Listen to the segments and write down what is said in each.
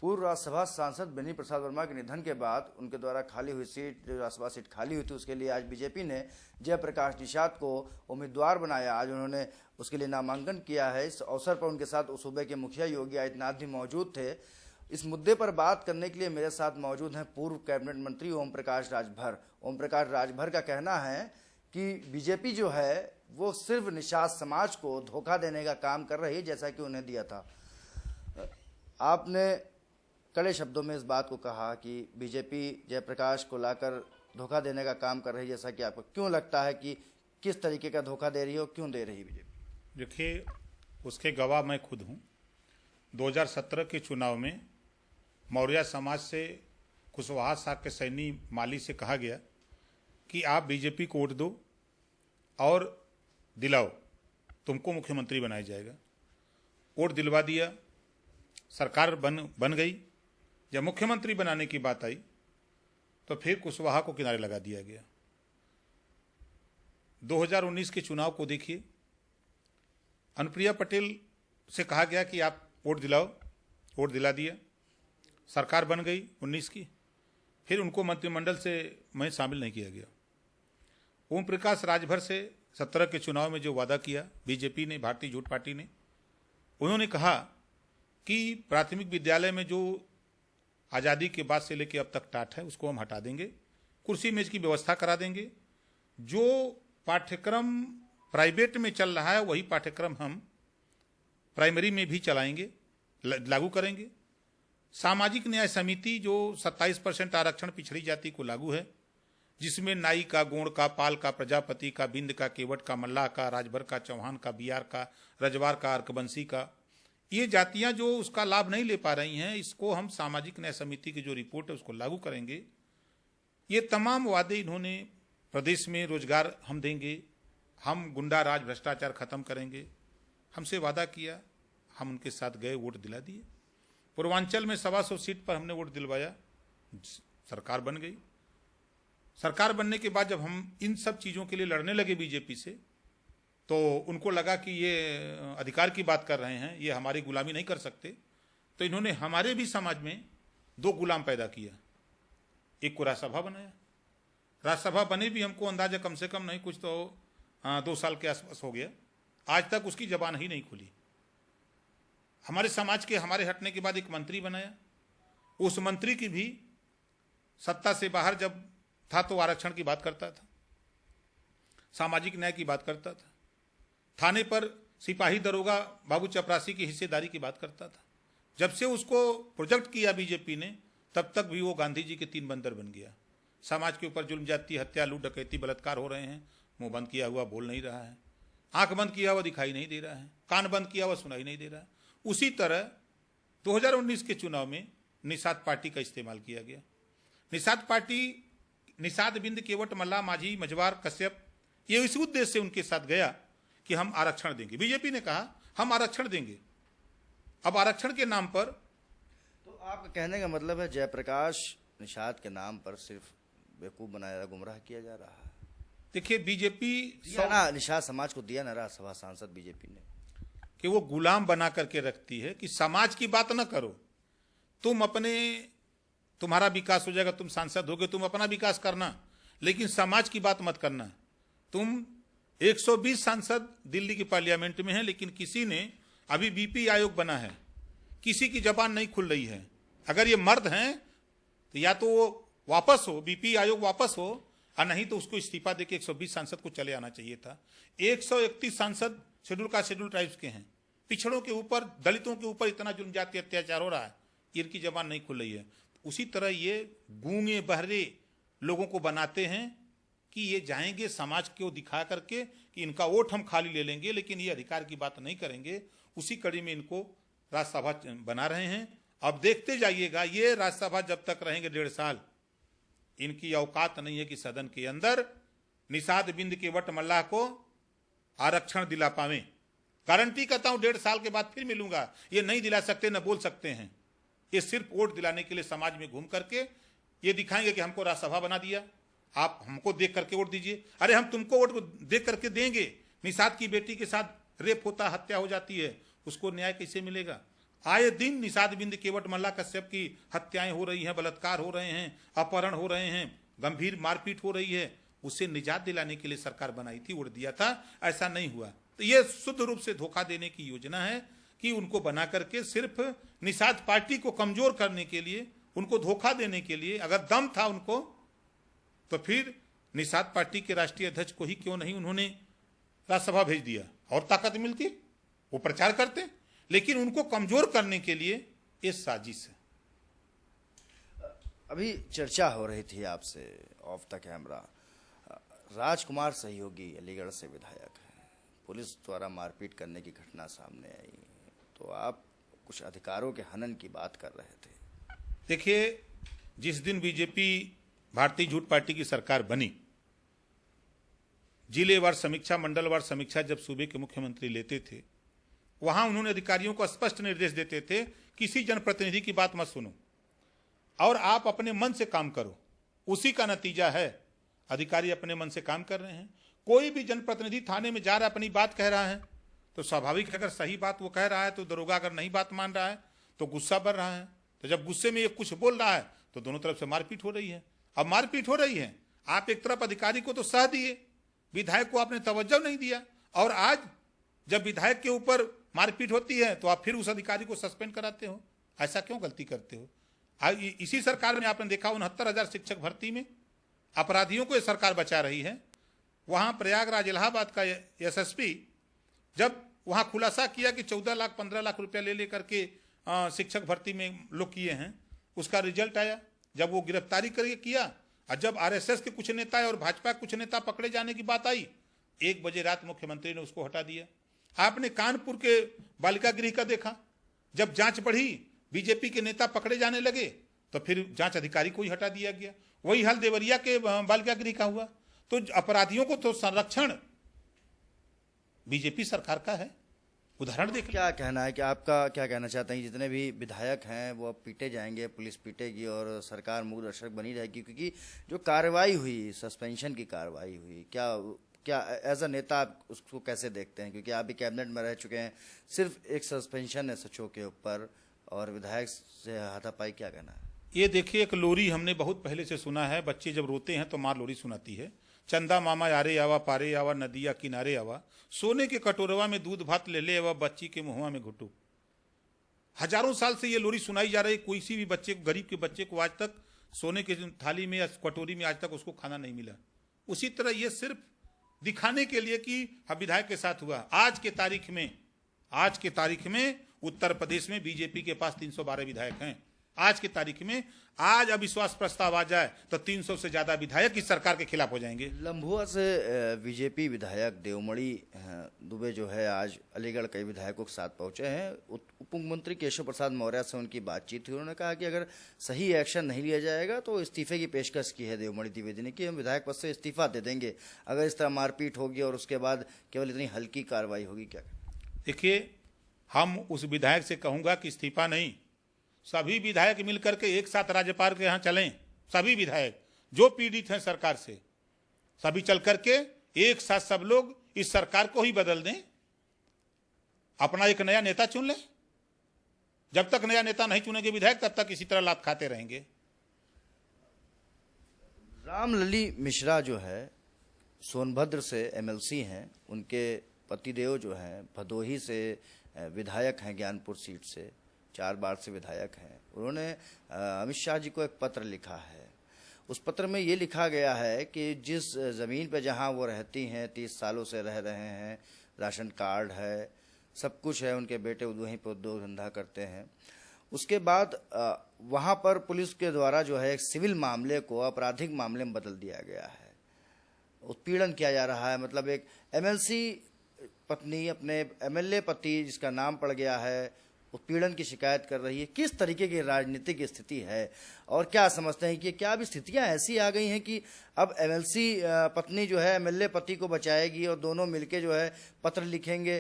पूर्व राज्यसभा सांसद बेनी प्रसाद वर्मा के निधन के बाद उनके द्वारा खाली हुई सीट, जो राज्यसभा सीट खाली हुई थी, उसके लिए आज बीजेपी ने जयप्रकाश निषाद को उम्मीदवार बनाया। आज उन्होंने उसके लिए नामांकन किया है। इस अवसर पर उनके साथ उस सूबे के मुखिया योगी आदित्यनाथ भी मौजूद थे। इस मुद्दे पर बात करने के लिए मेरे साथ मौजूद हैं पूर्व कैबिनेट मंत्री ओम प्रकाश राजभर। ओम प्रकाश राजभर का कहना है कि बीजेपी जो है वो सिर्फ निषाद समाज को धोखा देने का काम कर रही है, जैसा कि उन्हें दिया था। आपने कड़े शब्दों में इस बात को कहा कि बीजेपी जयप्रकाश को लाकर धोखा देने का काम कर रही है, जैसा कि आपको क्यों लगता है कि किस तरीके का धोखा दे रही है और क्यों दे रही है बीजेपी? देखिए, उसके गवाह मैं खुद हूँ। 2017 के चुनाव में मौर्य समाज से कुशवाहा साहब के सैनी माली से कहा गया कि आप बीजेपी को वोट दो और दिलाओ, तुमको मुख्यमंत्री बनाया जाएगा। वोट दिलवा दिया, सरकार बन गई। जब मुख्यमंत्री बनाने की बात आई तो फिर कुशवाहा को किनारे लगा दिया गया। 2019 के चुनाव को देखिए, अनुप्रिया पटेल से कहा गया कि आप वोट दिलाओ, वोट दिला दिया, सरकार बन गई 19 की। फिर उनको मंत्रिमंडल से मैं शामिल नहीं किया गया। ओम प्रकाश राजभर से 17 के चुनाव में जो वादा किया बीजेपी ने, भारतीय जनता पार्टी ने, उन्होंने कहा कि प्राथमिक विद्यालय में जो आज़ादी के बाद से लेकर अब तक टाट है उसको हम हटा देंगे, कुर्सी मेज की व्यवस्था करा देंगे। जो पाठ्यक्रम प्राइवेट में चल रहा है वही पाठ्यक्रम हम प्राइमरी में भी चलाएंगे, लागू करेंगे। सामाजिक न्याय समिति जो 27% आरक्षण पिछड़ी जाति को लागू है, जिसमें नाई का, गोंड का, पाल का, प्रजापति का, बिंद का, केवट का, मल्लाह का, राजभर का, चौहान का, बियार का, रजवार का, अर्कबंसी का, ये जातियां जो उसका लाभ नहीं ले पा रही हैं, इसको हम सामाजिक न्याय समिति की जो रिपोर्ट है उसको लागू करेंगे। ये तमाम वादे इन्होंने, प्रदेश में रोजगार हम देंगे, हम गुंडा राज भ्रष्टाचार खत्म करेंगे, हमसे वादा किया। हम उनके साथ गए, वोट दिला दिए। पूर्वांचल में 125 सीट पर हमने वोट दिलवाया, सरकार बन गई। सरकार बनने के बाद जब हम इन सब चीज़ों के लिए लड़ने लगे बीजेपी से, तो उनको लगा कि ये अधिकार की बात कर रहे हैं, ये हमारी गुलामी नहीं कर सकते। तो इन्होंने हमारे भी समाज में 2 गुलाम पैदा किया। एक को राज्यसभा बनाया। राज्यसभा बने भी हमको अंदाजा कम से कम नहीं कुछ तो 2 साल के आसपास हो गया। आज तक उसकी जबान ही नहीं खुली। हमारे समाज के, हमारे हटने के बाद एक मंत्री बनाया। उस मंत्री की भी सत्ता से बाहर जब था तो आरक्षण की बात करता था, सामाजिक न्याय की बात करता था, थाने पर सिपाही दरोगा बाबू चपरासी की हिस्सेदारी की बात करता था। जब से उसको प्रोजेक्ट किया बीजेपी ने, तब तक भी वो गांधी जी के 3 बंदर बन गया। समाज के ऊपर जुल्म, जाति, हत्या, लूट, डकैती, बलात्कार हो रहे हैं। मुंह बंद किया हुआ बोल नहीं रहा है, आंख बंद किया हुआ दिखाई नहीं दे रहा है, कान बंद किया हुआ सुनाई नहीं दे रहा है। उसी तरह 2019 के चुनाव में निषाद पार्टी का इस्तेमाल किया गया। निषाद पार्टी, निषाद, बिंद, केवट, मल्लाह, माझी, मझवार, कश्यप, ये इस उद्देश्य से उनके साथ गया कि हम आरक्षण देंगे। बीजेपी ने कहा हम आरक्षण देंगे। अब आरक्षण के नाम पर, तो आपका कहने का मतलब है जयप्रकाश निषाद के नाम पर सिर्फ बेवकूफ बनाया, गुमराह किया जा रहा है। देखिए, बीजेपी ना निषाद समाज को दिया ना राज्यसभा सांसद बीजेपी ने, कि वो गुलाम बना करके रखती है कि समाज की बात न करो, तुम अपने, तुम्हारा विकास हो जाएगा, तुम सांसद होगे, तुम अपना विकास करना, लेकिन समाज की बात मत करना। तुम 120 सांसद दिल्ली की पार्लियामेंट में हैं, लेकिन किसी ने, अभी बीपी आयोग बना है, किसी की जबान नहीं खुल रही है। अगर ये मर्द हैं तो या तो वो वापस हो, बीपी आयोग वापस हो, और नहीं तो उसको इस्तीफा देके 120 सांसद को चले आना चाहिए था। 131 सांसद शेड्यूल कास्ट, शेड्यूल ट्राइब्स के हैं। पिछड़ों के ऊपर, दलितों के ऊपर इतना जुल्म, जाति, अत्याचार हो रहा है, इनकी जबान नहीं खुल रही है। उसी तरह ये गूंगे बहरे लोगों को बनाते हैं कि ये जाएंगे समाज को दिखा करके कि इनका वोट हम खाली ले लेंगे, लेकिन ये अधिकार की बात नहीं करेंगे। उसी कड़ी में इनको राज्यसभा बना रहे हैं। अब देखते जाइएगा, ये राज्यसभा जब तक रहेंगे 1.5 साल, इनकी औकात नहीं है कि सदन के अंदर निषाद, बिंद, केवट, मल्लाह को आरक्षण दिला पावे। गारंटी करता हूं 1.5 साल के बाद फिर मिलूंगा। ये नहीं दिला सकते, न बोल सकते हैं। ये सिर्फ वोट दिलाने के लिए समाज में घूम करके ये दिखाएंगे कि हमको राज्यसभा बना दिया, आप हमको देख करके वोट दीजिए। अरे हम तुमको वोट देख करके देंगे। निषाद की बेटी के साथ रेप होता, हत्या हो जाती है, उसको न्याय कैसे मिलेगा? आए दिन निषाद बिंद केवट मल्ला कश्यप की हत्याएं हो रही हैं, बलात्कार हो रहे हैं, अपहरण हो रहे हैं, गंभीर मारपीट हो रही है। उससे निजात दिलाने के लिए सरकार बनाई थी, वोट दिया था, ऐसा नहीं हुआ। तो ये शुद्ध रूप से धोखा देने की योजना है कि उनको बना करके सिर्फ निषाद पार्टी को कमजोर करने के लिए, उनको धोखा देने के लिए। अगर दम था उनको तो फिर निषाद पार्टी के राष्ट्रीय अध्यक्ष को ही क्यों नहीं उन्होंने राज्यसभा भेज दिया, और ताकत मिलती, वो प्रचार करते। लेकिन उनको कमजोर करने के लिए ये साजिश है। अभी चर्चा हो रही थी आपसे ऑफ द कैमरा, राजकुमार सहयोगी अलीगढ़ से विधायक हैं, पुलिस द्वारा मारपीट करने की घटना सामने आई, तो आप कुछ अधिकारों के हनन की बात कर रहे थे। देखिए, जिस दिन बीजेपी भारतीय जनता पार्टी की सरकार बनी, जिलेवार समीक्षा, मंडलवार समीक्षा जब सूबे के मुख्यमंत्री लेते थे, वहां उन्होंने अधिकारियों को स्पष्ट निर्देश देते थे, किसी जनप्रतिनिधि की बात मत सुनो और आप अपने मन से काम करो। उसी का नतीजा है, अधिकारी अपने मन से काम कर रहे हैं। कोई भी जनप्रतिनिधि थाने में जा रहा है, अपनी बात कह रहा है, तो स्वाभाविक है, अगर सही बात वो कह रहा है तो दरोगा अगर नहीं बात मान रहा है तो गुस्सा बढ़ रहा है। तो जब गुस्से में ये कुछ बोल रहा है तो दोनों तरफ से मारपीट हो रही है। अब मारपीट हो रही है, आप एक तरफ अधिकारी को तो सह दिए, विधायक को आपने तवज्जो नहीं दिया, और आज जब विधायक के ऊपर मारपीट होती है तो आप फिर उस अधिकारी को सस्पेंड कराते हो। ऐसा क्यों गलती करते हो? आज इसी सरकार में आपने देखा 69,000 शिक्षक भर्ती में अपराधियों को ये सरकार बचा रही है। वहां प्रयागराज इलाहाबाद का एसएसपी जब वहां खुलासा किया कि 14 लाख 15 लाख रुपया ले लेकर के शिक्षक भर्ती में लोग किए हैं, उसका रिजल्ट आया, जब वो गिरफ्तारी करके किया, और जब आरएसएस के कुछ नेता और भाजपा के कुछ नेता पकड़े जाने की बात आई, 1 बजे रात मुख्यमंत्री ने उसको हटा दिया। आपने कानपुर के बालिका गृह का देखा, जब जांच बढ़ी, बीजेपी के नेता पकड़े जाने लगे तो फिर जांच अधिकारी को ही हटा दिया गया। वही हाल देवरिया के बालिका गृह का हुआ। तो अपराधियों को तो संरक्षण बीजेपी सरकार का है। उदाहरण देख, क्या कहना है कि आपका क्या कहना चाहते हैं, जितने भी विधायक हैं वो अब पीटे जाएंगे, पुलिस पीटेगी और सरकार मूक दर्शक बनी रहेगी? क्योंकि जो कार्रवाई हुई, सस्पेंशन की कार्रवाई हुई, क्या एज अ नेता आप उसको कैसे देखते हैं? क्योंकि आप भी कैबिनेट में रह चुके हैं, सिर्फ एक सस्पेंशन है सचो के ऊपर और विधायक से हाथापाई, क्या कहना है? ये देखिए, एक लोरी हमने बहुत पहले से सुना है, बच्चे जब रोते हैं तो माँ लोरी सुनाती है। चंदा मामा यारे आवा, पारे आवा, नदिया किनारे आवा, सोने के कटोरवा में दूध भात ले ले आवा, बच्ची के मुंहवा में घुटू। हजारों साल से ये लोरी सुनाई जा रही। कोई सी भी बच्चे को, गरीब के बच्चे को आज तक सोने के थाली में या कटोरी में आज तक उसको खाना नहीं मिला। उसी तरह ये सिर्फ दिखाने के लिए कि अब विधायक के साथ हुआ। आज के तारीख में उत्तर प्रदेश में बीजेपी के पास 312 विधायक हैं। आज की तारीख में, आज अविश्वास प्रस्ताव आ जाए तो 300 से ज्यादा विधायक इस सरकार के खिलाफ हो जाएंगे। लम्भुआ से बीजेपी विधायक देवमणि दुबे जो है आज अलीगढ़ कई विधायकों के साथ पहुंचे हैं। उप मुख्यमंत्री केशव प्रसाद मौर्य से उनकी बातचीत हुई। उन्होंने कहा कि अगर सही एक्शन नहीं लिया जाएगा तो इस्तीफे की पेशकश की है देवमणि द्विवेदी ने कि हम विधायक पद से इस्तीफा दे देंगे अगर इस तरह मारपीट होगी और उसके बाद केवल इतनी हल्की कार्रवाई होगी। क्या देखिए, हम उस विधायक से कहूंगा कि इस्तीफा नहीं, सभी विधायक मिलकर के एक साथ राज्यपाल के यहाँ चलें। सभी विधायक जो पीड़ित हैं सरकार से, सभी चल करके एक साथ सब लोग इस सरकार को ही बदल दें, अपना एक नया नेता चुन लें। जब तक नया नेता नहीं चुनेंगे विधायक, तब तक इसी तरह लात खाते रहेंगे। रामलली मिश्रा जो है सोनभद्र से एमएलसी हैं, उनके पतिदेव जो हैं भदोही से विधायक हैं, ज्ञानपुर सीट से 4 बार से विधायक हैं। उन्होंने अमित शाह जी को एक पत्र लिखा है। उस पत्र में ये लिखा गया है कि जिस ज़मीन पर जहां वो रहती हैं, 30 सालों से रह रहे हैं, राशन कार्ड है, सब कुछ है, उनके बेटे वहीं पर उद्योग धंधा करते हैं। उसके बाद वहां पर पुलिस के द्वारा जो है एक सिविल मामले को आपराधिक मामले में बदल दिया गया है। उत्पीड़न किया जा रहा है, मतलब एक एमएलसी पत्नी अपने एमएलए पति जिसका नाम पड़ गया है, उत्पीड़न की शिकायत कर रही है। किस तरीके की राजनीतिक स्थिति है और क्या समझते हैं कि क्या अभी स्थितियां ऐसी आ गई हैं कि अब एमएलसी पत्नी जो है एमएलए पति को बचाएगी और दोनों मिलके जो है पत्र लिखेंगे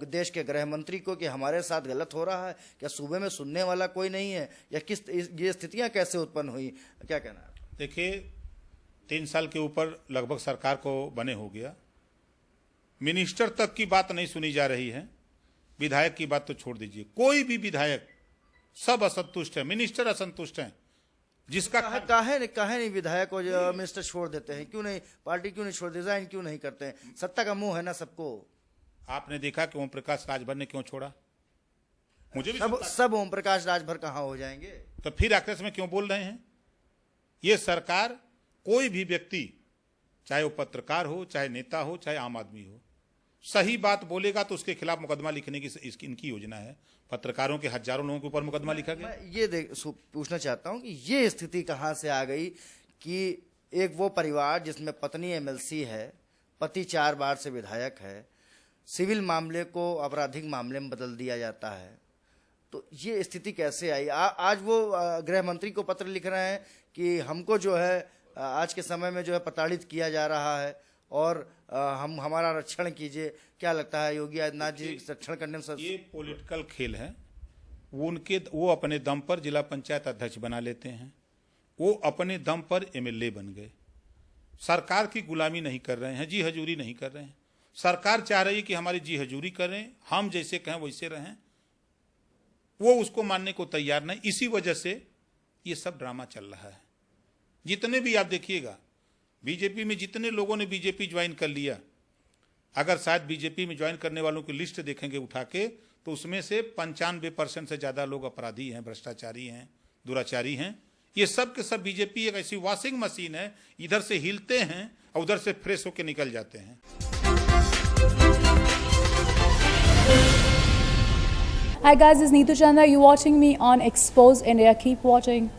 देश के गृह मंत्री को कि हमारे साथ गलत हो रहा है? क्या सूबे में सुनने वाला कोई नहीं है या किस ये स्थितियां कैसे उत्पन्न हुई? क्या कहना है? देखिए, 3 साल के ऊपर लगभग सरकार को बने हो गया, मिनिस्टर तक की बात नहीं सुनी जा रही है। विधायक की बात तो छोड़ दीजिए, कोई भी विधायक, सब असंतुष्ट है, मिनिस्टर असंतुष्ट हैं। जिसका काहे नहीं विधायक को जो मिनिस्टर छोड़ देते हैं, क्यों नहीं पार्टी क्यों नहीं छोड़, रिजाइन क्यों नहीं करते हैं? सत्ता का मुंह है ना सबको। आपने देखा कि ओम प्रकाश राजभर ने क्यों छोड़ा? मुझे भी सब ओम प्रकाश राजभर कहाँ हो जाएंगे? तो फिर आक्रोश में क्यों बोल रहे हैं? ये सरकार, कोई भी व्यक्ति, चाहे वो पत्रकार हो, चाहे नेता हो, चाहे आम आदमी हो, सही बात बोलेगा तो उसके खिलाफ मुकदमा लिखने की इनकी योजना है। पत्रकारों के हजारों लोगों के ऊपर मुकदमा लिखा गया। मैं ये पूछना चाहता हूं कि ये स्थिति कहां से आ गई कि एक वो परिवार जिसमें पत्नी एमएलसी है, पति 4 बार से विधायक है, सिविल मामले को आपराधिक मामले में बदल दिया जाता है। तो ये स्थिति कैसे आई? आज वो गृह मंत्री को पत्र लिख रहे हैं कि हमको जो है आज के समय में जो है प्रताड़ित किया जा रहा है और हमारा रक्षण कीजिए। क्या लगता है योगी आदित्यनाथ जी रक्षण करने में? ये पॉलिटिकल खेल है। वो अपने दम पर जिला पंचायत अध्यक्ष बना लेते हैं, वो अपने दम पर एमएलए बन गए। सरकार की गुलामी नहीं कर रहे हैं, जी हजूरी नहीं कर रहे हैं। सरकार चाह रही है कि हमारी जी हजूरी करें, हम जैसे कहें वैसे रहें, वो उसको मानने को तैयार नहीं। इसी वजह से ये सब ड्रामा चल रहा है। जितने भी आप देखिएगा, बीजेपी में जितने लोगों ने बीजेपी ज्वाइन कर लिया, अगर शायद बीजेपी में ज्वाइन करने वालों की लिस्ट देखेंगे उठा के, तो उसमें से 95% से ज्यादा लोग अपराधी हैं, भ्रष्टाचारी हैं, दुराचारी हैं। ये सब के सब बीजेपी एक ऐसी वॉशिंग मशीन है, इधर से हिलते हैं और उधर से फ्रेश होकर निकल जाते हैं। Hi guys, this is Neetu Chandra. You're watching me on Expose India. Keep watching.